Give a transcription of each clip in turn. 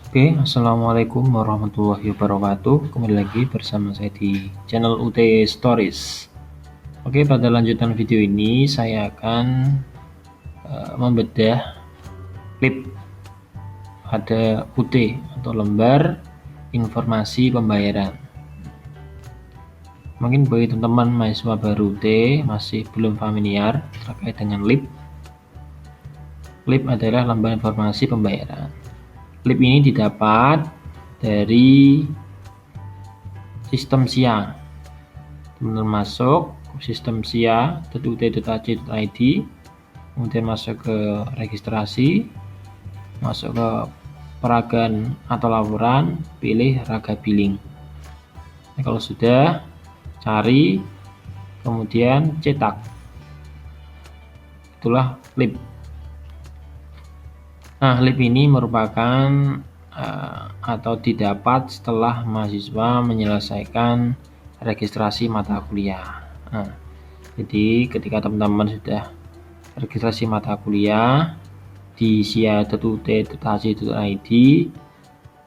Oke, Assalamualaikum warahmatullahi wabarakatuh. Kembali lagi bersama saya di channel UT Stories. Oke, pada lanjutan video ini saya akan membedah lip pada UT atau lembar informasi pembayaran. Mungkin bagi teman-teman mahasiswa baru UT masih belum familiar terkait dengan lip. Lip adalah lembar informasi pembayaran. Lip ini didapat dari sistem SIA. Teman-teman masuk sistem sia.ut.ac.id, kemudian masuk ke registrasi, masuk ke peragaan atau laporan, pilih raga billing. Nah, kalau sudah, cari, kemudian cetak. Itulah lip. Nah, lip ini merupakan atau didapat setelah mahasiswa menyelesaikan registrasi mata kuliah. Nah, jadi ketika teman-teman sudah registrasi mata kuliah di sia.ut.ac.id,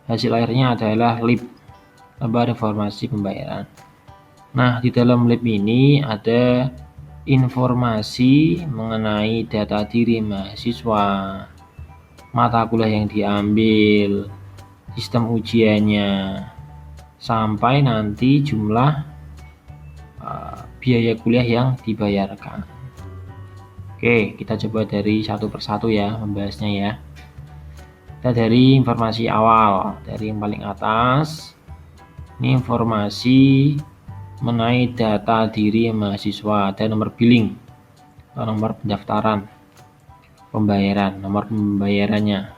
hasil akhirnya adalah lip, lembar informasi pembayaran. Nah, di dalam lip ini ada informasi mengenai data diri mahasiswa, mata kuliah yang diambil, sistem ujiannya, sampai nanti jumlah biaya kuliah yang dibayarkan. Oke, kita coba dari satu persatu ya membahasnya ya. Kita dari informasi awal, dari yang paling atas. Ini informasi mengenai data diri mahasiswa, ada nomor billing atau nomor pendaftaran pembayaran, nomor pembayarannya,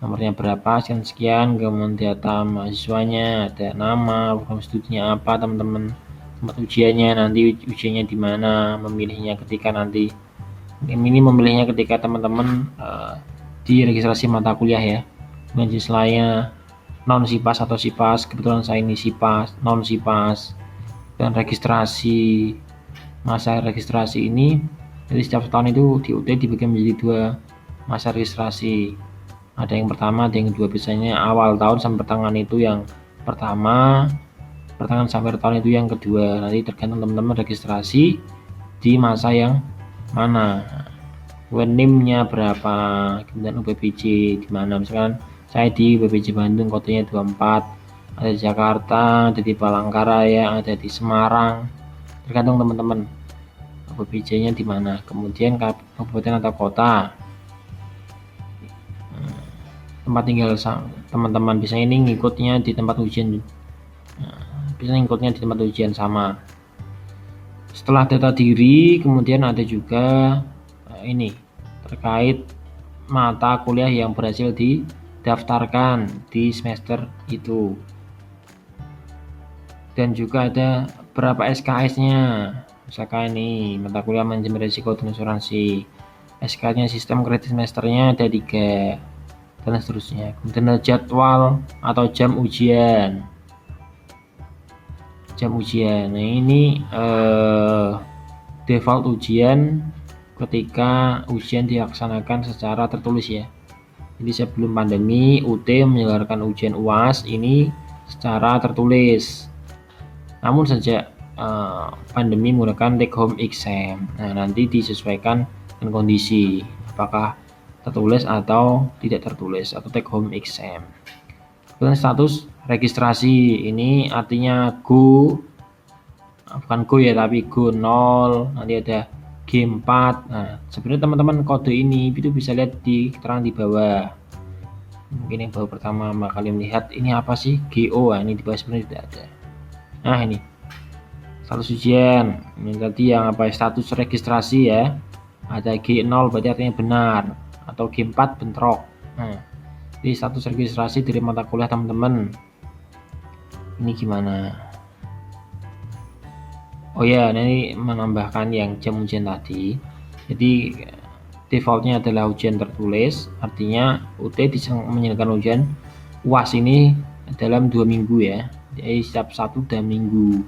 nomornya berapa, sekian, kemudian data mahasiswanya, ada nama, program studinya apa, teman-teman, tempat ujiannya, nanti ujiannya di mana, memilihnya ketika nanti, ini memilihnya ketika teman-teman di registrasi mata kuliah ya. Kemudian jenis lainnya non SIPAS atau SIPAS, kebetulan saya ini SIPAS, non SIPAS, dan registrasi, masa registrasi ini. Jadi setiap tahun itu di UT dibagi menjadi 2 masa registrasi. Ada yang pertama, ada yang kedua. Biasanya awal tahun sampai pertengahan itu yang pertama, pertengahan sampai tahun itu yang kedua. Nanti tergantung teman-teman registrasi di masa yang mana. NIM-nya berapa, kemudian UPBJ di mana. Misalkan saya di UPBJ Bandung, kodenya 24, ada di Jakarta, ada di Palangkaraya, ada di Semarang. Tergantung teman-teman UPBJ-nya di mana, kemudian kabupaten atau kota, tempat tinggal teman-teman. Biasanya ini ngikutnya di tempat ujian, biasanya ngikutnya di tempat ujian sama. Setelah data diri, kemudian ada juga ini terkait mata kuliah yang berhasil didaftarkan di semester itu, dan juga ada berapa SKS-nya. Misalkan ini mata kuliah manajemen risiko dan asuransi, SK-nya sistem kredit semesternya ada 3, dan seterusnya. Kemudian ada jadwal atau jam ujian. Nah, ini default ujian ketika ujian dilaksanakan secara tertulis ya. Jadi sebelum pandemi UT menyelenggarakan ujian UAS ini secara tertulis. Namun sejak pandemi menggunakan take home exam. Nah, nanti disesuaikan dengan kondisi apakah tertulis atau tidak tertulis atau take home exam. Kemudian status registrasi ini artinya go, bukan go ya, tapi go 0, nanti ada G4. Nah, sebenarnya teman-teman kode ini itu bisa lihat di keterangan di bawah. Mungkin yang baru pertama kali melihat ini apa sih GO, ini di bawah sebenarnya tidak ada. Nah, ini status ujian, ini tadi yang apa, status registrasi ya, ada G0 berarti artinya benar, atau G4 bentrok. Nah, di status registrasi dari mata kuliah teman-teman ini gimana? Oh ya, ini menambahkan yang jam ujian tadi. Jadi defaultnya adalah ujian tertulis, artinya UT menyelenggarakan ujian UAS ini dalam 2 minggu ya, jadi setiap 1 dan minggu.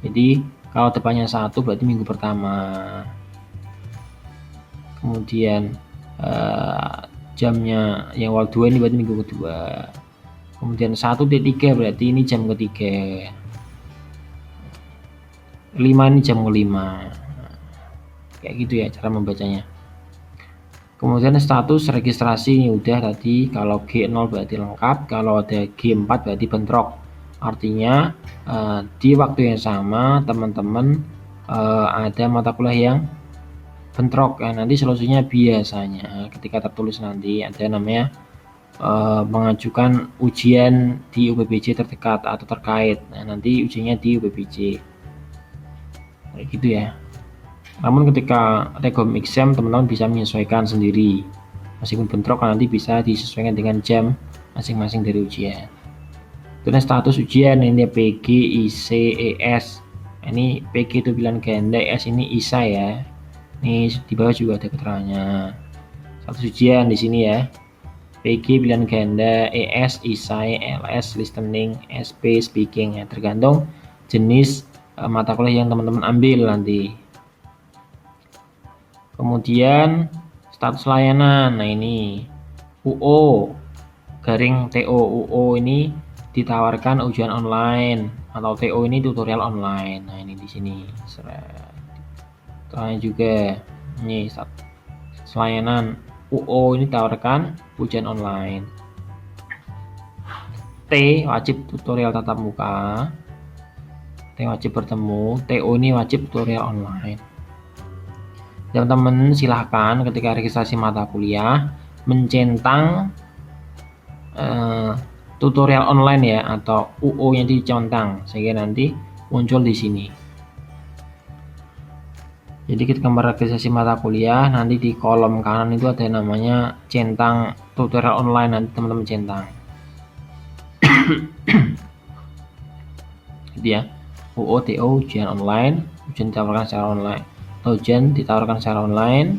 Jadi kalau depannya 1 berarti minggu pertama. Kemudian jamnya yang awal 2 ini berarti minggu kedua. Kemudian 1T3 berarti ini jam ketiga. 5 ini jam kelima. Kayak gitu ya cara membacanya. Kemudian status registrasi ini udah tadi, kalau G0 berarti lengkap, kalau ada G4 berarti bentrok. Artinya di waktu yang sama teman-teman ada mata kuliah yang bentrok. Nanti solusinya biasanya ketika tertulis nanti ada namanya mengajukan ujian di UPBJ terdekat atau terkait. Nanti ujiannya di UPBJ kayak gitu ya. Namun ketika regom exam teman-teman bisa menyesuaikan sendiri, meskipun bentrok nanti bisa disesuaikan dengan jam masing-masing dari ujian. Kemudian status ujian ini PG, IC, ES. Ini PG itu pilihan ganda, ES ini ISA ya. Ini di bawah juga ada keterangannya. Status ujian di sini ya. PG pilihan ganda, ES, ISA, LS listening, SP speaking ya. Tergantung jenis mata kuliah yang teman-teman ambil nanti. Kemudian status layanan, nah ini UO garing TO. UO ini ditawarkan ujian online atau TO ini tutorial online. Nah ini di sini terangnya juga ini status layanan UO ini ditawarkan ujian online. T wajib tutorial tatap muka, T wajib bertemu, TO ini wajib tutorial online. Teman-teman silahkan ketika registrasi mata kuliah mencentang tutorial online ya atau UO yang dicentang sehingga nanti muncul di sini. Jadi ketika meregistrasi mata kuliah nanti di kolom kanan itu ada namanya centang tutorial online, nanti teman-teman centang. Gitu ya. UO TO ujian online, ujian ditawarkan secara online. Ujian ditawarkan secara online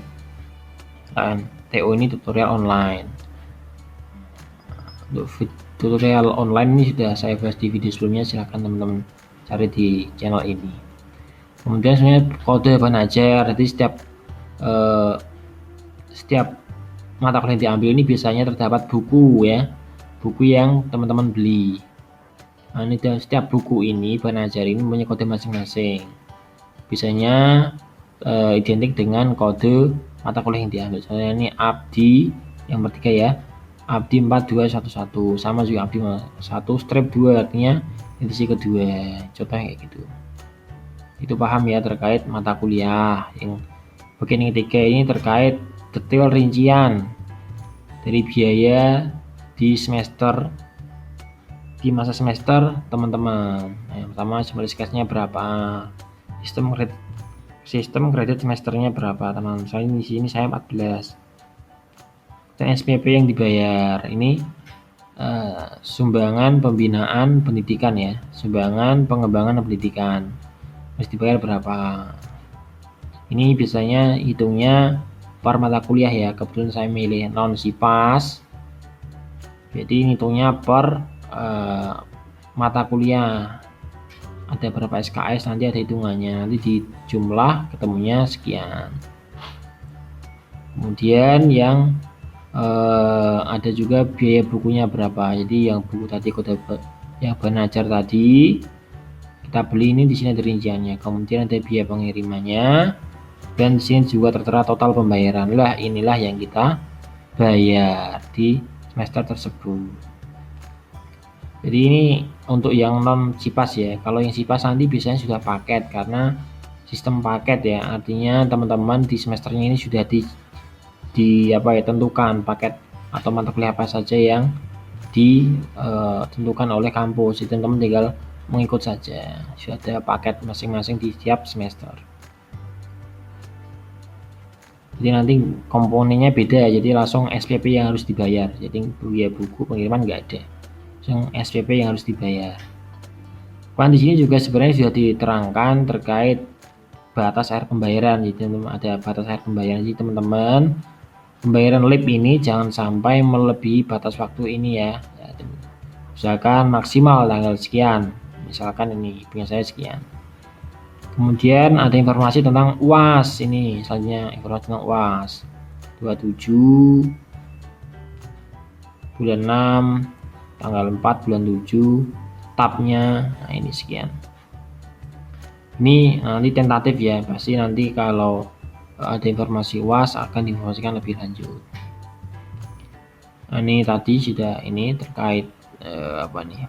dan TO ini tutorial online. Untuk tutorial online ini sudah saya bahas di video sebelumnya, silahkan teman-teman cari di channel ini. Kemudian sebenarnya kode bahan ajar, jadi setiap mata kuliah yang diambil ini biasanya terdapat buku ya, buku yang teman-teman beli. Nah, ini setiap buku ini bahan ajar ini punya kode masing-masing. Biasanya identik dengan kode mata kuliah yang diambil. Soalnya ini Abdi yang bertiga ya, Abdi 4211 sama juga Abdi 1 strip 2 artinya edisi kedua. Contohnya kayak gitu. Itu paham ya terkait mata kuliah. Yang bagian yang ketiga ini terkait detail rincian dari biaya di semester, di masa semester teman-teman. Nah, yang pertama summary sketch-nya berapa, sistem kredit semesternya berapa teman-teman. Soalnya di sini saya 14. Dan SPP yang dibayar ini sumbangan pembinaan pendidikan ya, sumbangan pengembangan pendidikan harus dibayar berapa. Ini biasanya hitungnya per mata kuliah ya, kebetulan saya milih non SIPAS, jadi hitungnya per mata kuliah. Ada berapa SKS nanti ada hitungannya, nanti di jumlah ketemunya sekian. Kemudian yang ada juga biaya bukunya berapa. Jadi yang buku tadi kode yang bahan ajar tadi kita beli ini di sini ada rinciannya. Kemudian ada biaya pengirimannya dan di sini juga tertera total pembayaran. Lah inilah yang kita bayar di semester tersebut. Jadi ini untuk yang non SIPAS ya. Kalau yang SIPAS nanti biasanya sudah paket karena sistem paket ya. Artinya teman-teman di semesternya ini sudah tentukan paket atau mata kuliah apa saja yang ditentukan oleh kampus. Jadi teman-teman tinggal mengikut saja. Sudah ada paket masing-masing di setiap semester. Jadi nanti komponennya beda. Jadi langsung SPP yang harus dibayar. Jadi biaya buku pengiriman nggak ada. Yang SPP yang harus dibayar. Kan di sini juga sebenarnya sudah diterangkan terkait batas akhir pembayaran. Jadi ada batas akhir pembayaran. Jadi teman-teman pembayaran LIP ini jangan sampai melebihi batas waktu ini ya. Misalkan maksimal tanggal sekian. Misalkan ini punya saya sekian. Kemudian ada informasi tentang UAS ini. Selanjutnya informasi tentang UAS 27 bulan 6, tanggal 4 bulan 7, tabnya. Nah, ini sekian. Ini nanti tentatif ya, pasti nanti kalau ada informasi UAS akan diinformasikan lebih lanjut. Nah, ini tadi sudah ini terkait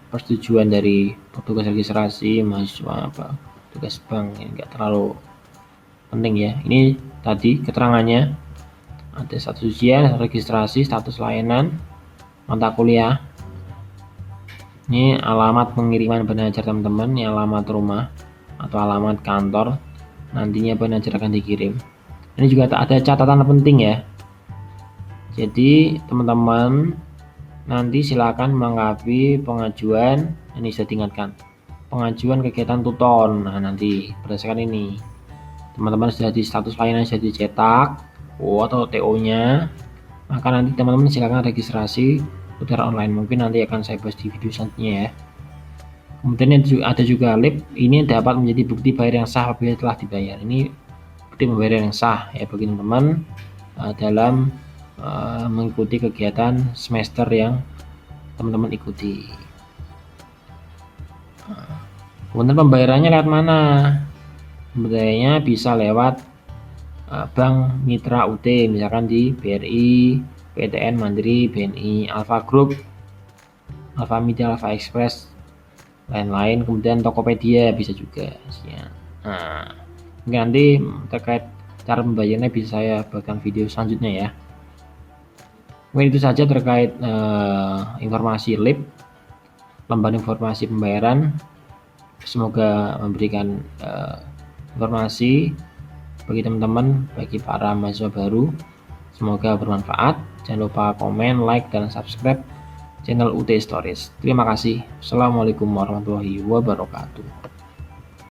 persetujuan dari petugas registrasi mahasiswa tugas bank, ini enggak terlalu penting ya. Ini tadi keterangannya, ada status ujian, registrasi, status layanan, mata kuliah. Ini alamat pengiriman penajar teman-teman, ini alamat rumah atau alamat kantor, nantinya penajar akan dikirim. Ini juga ada catatan penting ya. Jadi teman-teman nanti silakan melengkapi pengajuan, ini sudah diingatkan, pengajuan kegiatan tuton. Nah, nanti berdasarkan ini teman-teman sudah di status layanan sudah dicetak atau TO-nya, maka nanti teman-teman silakan registrasi secara online. Mungkin nanti akan saya bahas di video selanjutnya ya. Kemudian ada juga lip, ini dapat menjadi bukti bayar yang sah apabila telah dibayar. Ini bukti pembayaran yang sah ya bagi teman-teman dalam mengikuti kegiatan semester yang teman-teman ikuti. Kemudian pembayarannya lewat mana? Pembayarannya bisa lewat Bank Mitra UT, misalkan di BRI, PTN, Mandiri, BNI, Alfa Group, Alfa Media, Alfa Express, lain-lain. Kemudian Tokopedia bisa juga. Nah, nanti terkait cara pembayarannya bisa saya buatkan video selanjutnya ya. Mungkin itu saja terkait informasi LIP, lembaran informasi pembayaran. Semoga memberikan informasi bagi teman-teman, bagi para mahasiswa baru. Semoga bermanfaat. Jangan lupa komen, like, dan subscribe channel UT Stories. Terima kasih. Assalamualaikum warahmatullahi wabarakatuh.